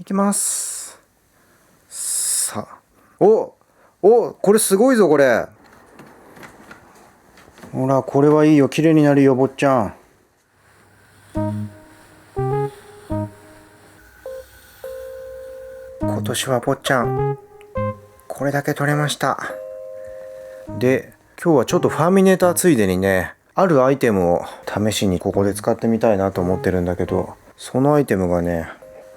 きます。さあ、これすごいぞこれ。ほら、これはいいよ、綺麗になるよ坊ちゃん。今年は坊ちゃんこれだけ取れました。で、今日はちょっとファーミネーターついでにね、あるアイテムを試しにここで使ってみたいなと思ってるんだけど、そのアイテムがね、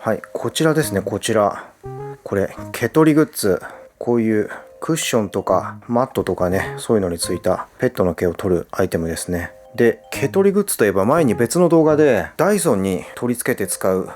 はい、こちらですね。こちら、これ毛取りグッズ。こういうクッションとかマットとかね、そういうのについたペットの毛を取るアイテムですね。で、毛取りグッズといえば前に別の動画でダイソンに取り付けて使う、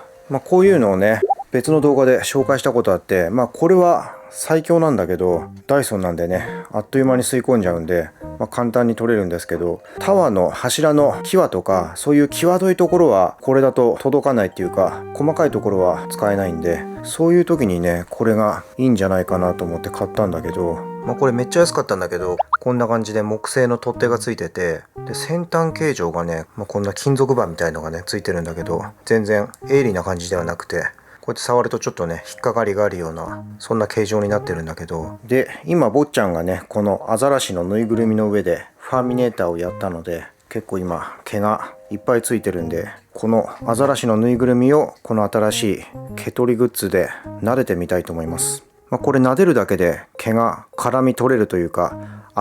こういうのをね、別の動画で紹介したことあって、これは最強なんだけど、ダイソンなんでね、あっという間に吸い込んじゃうんで、簡単に取れるんですけど、タワーの柱の際とか、そういう際どいところはこれだと届かないっていうか、細かいところは使えないんで、そういう時にね、これがいいんじゃないかなと思って買ったんだけど、これめっちゃ安かったんだけど、こんな感じで木製の取っ手がついてて、で先端形状がね、こんな金属板みたいのがねついてるんだけど、全然鋭利な感じではなくて、こうやって触るとちょっとね引っかかりがあるような、そんな形状になってるんだけど、で今坊ちゃんがねこのアザラシのぬいぐるみの上でファーミネーターをやったので、結構今毛がいっぱいついてるんで、このアザラシのぬいぐるみをこの新しい毛取りグッズで撫でてみたいと思います。これ撫でるだけで毛が絡み取れるというか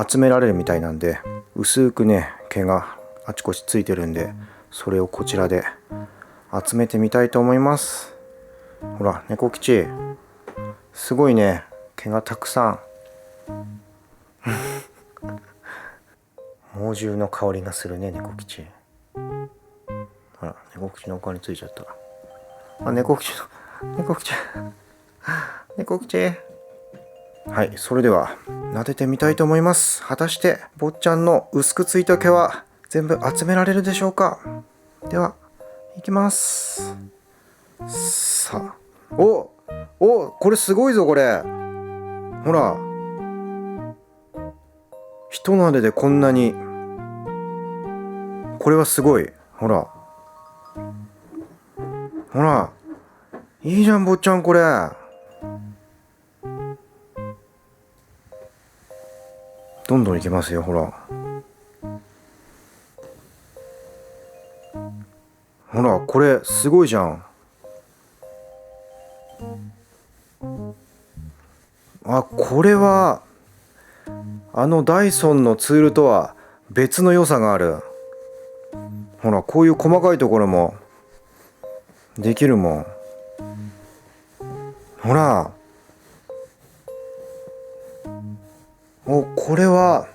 集められるみたいなんで、薄くね毛があちこちついてるんで、それをこちらで集めてみたいと思います。ほら猫吉、すごいね毛がたくさん猛獣の香りがするね猫吉。ほら猫吉のお顔についちゃった。猫吉猫吉。はい、それでは撫でてみたいと思います。果たして坊ちゃんの薄くついた毛は全部集められるでしょうか。では、いきます。さあ、これすごいぞこれ。ほら、一撫ででこんなに。これはすごい。ほら、いいじゃん坊ちゃんこれ。どんどんいきますよ。ほら、これすごいじゃん。これはダイソンのツールとは別の良さがある。ほら、こういう細かいところもできるもん。ほら、これは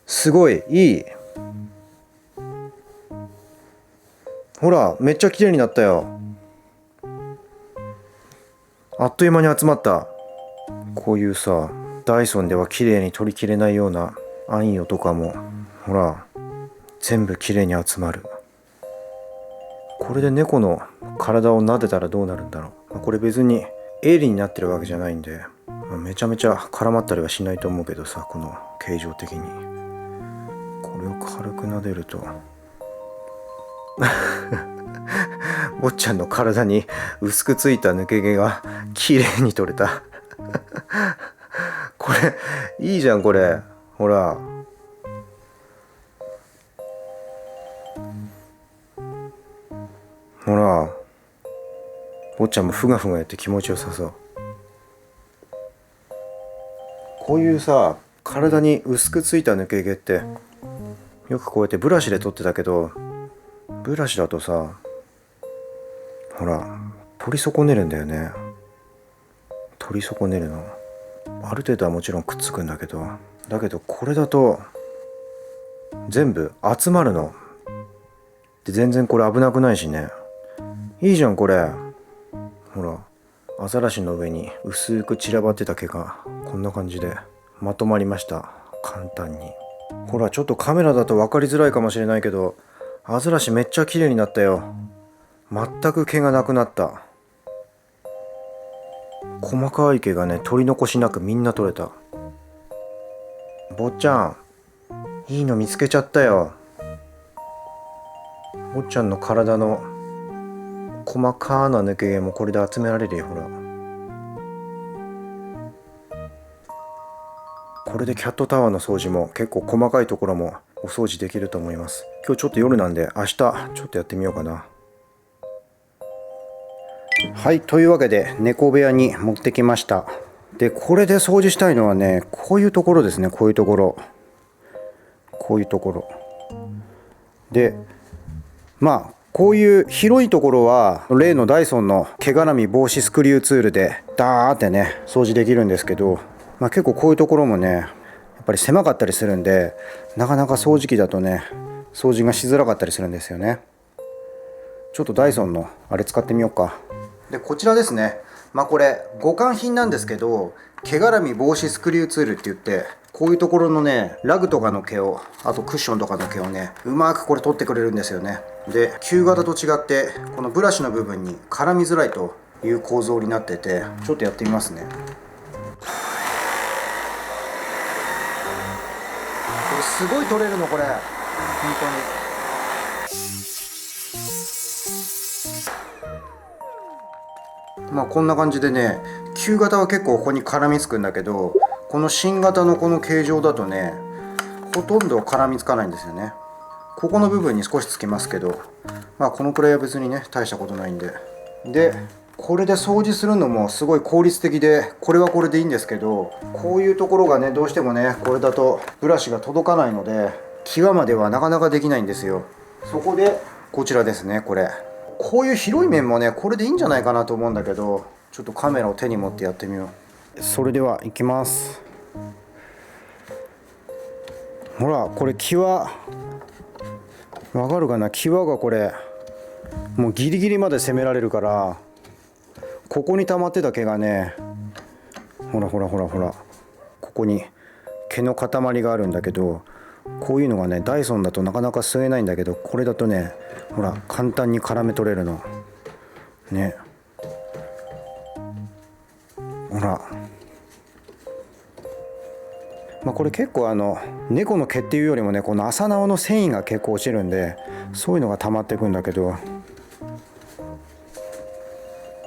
すごいいい。ほら、めっちゃ綺麗になったよ。あっという間に集まった。こういうさ、ダイソンでは綺麗に取りきれないようなあんよとかも、ほら、全部綺麗に集まる。これで猫の体を撫でたらどうなるんだろう。これ別に鋭利になってるわけじゃないんで、めちゃめちゃ絡まったりはしないと思うけどさ、この形状的にこれを軽く撫でると坊ちゃんの体に薄くついた抜け毛が綺麗に取れたこれいいじゃんこれ。ほら、坊ちゃんもふがふがやって気持ちよさそう。こういうさ、体に薄くついた抜け毛ってよくこうやってブラシで取ってたけど、ブラシだとさ、ほら取り損ねるんだよね。取り損ねるのある程度はもちろんくっつくんだけど、これだと全部集まるので、全然これ危なくないしね。いいじゃんこれ。ほら、アザラシの上に薄く散らばってた毛がこんな感じでまとまりました。簡単に。ほら、ちょっとカメラだと分かりづらいかもしれないけど、アザラシめっちゃ綺麗になったよ。全く毛がなくなった。細かい毛がね取り残しなくみんな取れた。坊ちゃん、いいの見つけちゃったよ。坊ちゃんの体の細かな抜け毛もこれで集められるよ。ほら、これでキャットタワーの掃除も結構細かいところもお掃除できると思います。今日ちょっと夜なんで明日ちょっとやってみようかな。はい、というわけで猫部屋に持ってきました。でこれで掃除したいのはね、こういうところですね。こういうところで、まあこういう広いところは例のダイソンの毛絡み防止スクリューツールでダーってね掃除できるんですけど、結構こういうところもねやっぱり狭かったりするんで、なかなか掃除機だとね掃除がしづらかったりするんですよね。ちょっとダイソンのあれ使ってみようか。でこちらですね、これ互換品なんですけど、毛絡み防止スクリューツールって言って、こういうところのねラグとかの毛を、あとクッションとかの毛をねうまくこれ取ってくれるんですよね。で旧型と違ってこのブラシの部分に絡みづらいという構造になってて、ちょっとやってみますね。これすごい取れるのこれ、本当に。こんな感じでね、旧型は結構ここに絡みつくんだけど、この新型のこの形状だとねほとんど絡みつかないんですよね。ここの部分に少しつきますけど、このくらいは別にね大したことないんで。でこれで掃除するのもすごい効率的で、これはこれでいいんですけど、こういうところがねどうしてもねこれだとブラシが届かないので、際まではなかなかできないんですよ。そこでこちらですね。こういう広い面もねこれでいいんじゃないかなと思うんだけど、ちょっとカメラを手に持ってやってみよう。それではいきます。ほらこれ際わかるかな。際がこれもうギリギリまで攻められるから、ここに溜まってた毛がね、ほらここに毛の塊があるんだけど、こういうのがねダイソンだとなかなか吸えないんだけど、これだとねほら簡単に絡め取れるのね。ほら、これ結構猫の毛っていうよりもね、この麻縄の繊維が結構落ちるんで、そういうのが溜まっていくんだけど、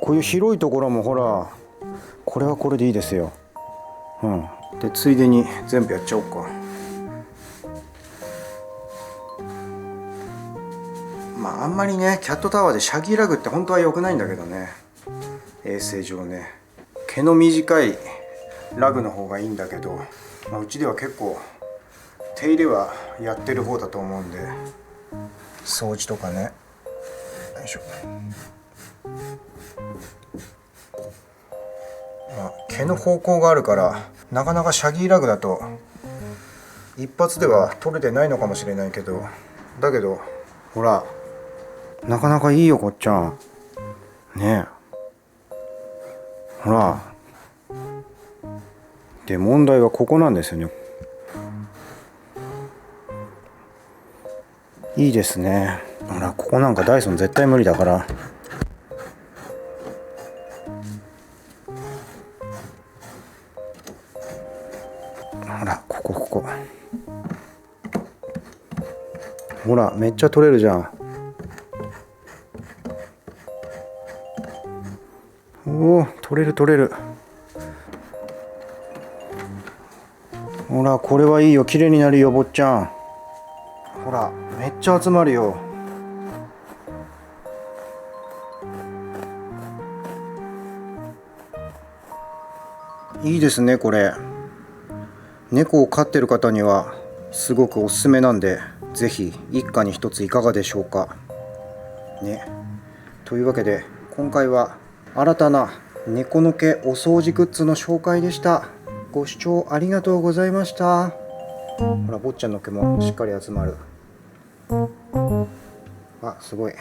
こういう広いところもほらこれはこれでいいですよ。でついでに全部やっちゃおうか。あんまりねキャットタワーでシャギーラグって本当は良くないんだけどね、衛生上ね。毛の短いラグの方がいいんだけど、うちでは結構手入れはやってる方だと思うんで、掃除とかね。よいしょ。毛の方向があるからなかなかシャギーラグだと一発では取れてないのかもしれないけど、だけどほらなかなかいいよこっちゃんねえ。ほらで問題はここなんですよね。いいですね。ほらここなんかダイソン絶対無理だから。ほらここほらめっちゃ取れるじゃん。おお取れる。ほらこれはいいよ、綺麗になるよ坊ちゃん。ほらめっちゃ集まるよ。いいですねこれ。猫を飼ってる方にはすごくおすすめなんで、ぜひ一家に一ついかがでしょうかね。というわけで今回は新たな猫の毛お掃除グッズの紹介でした。ご視聴ありがとうございました。ほら坊ちゃんの毛もしっかり集まる。すごい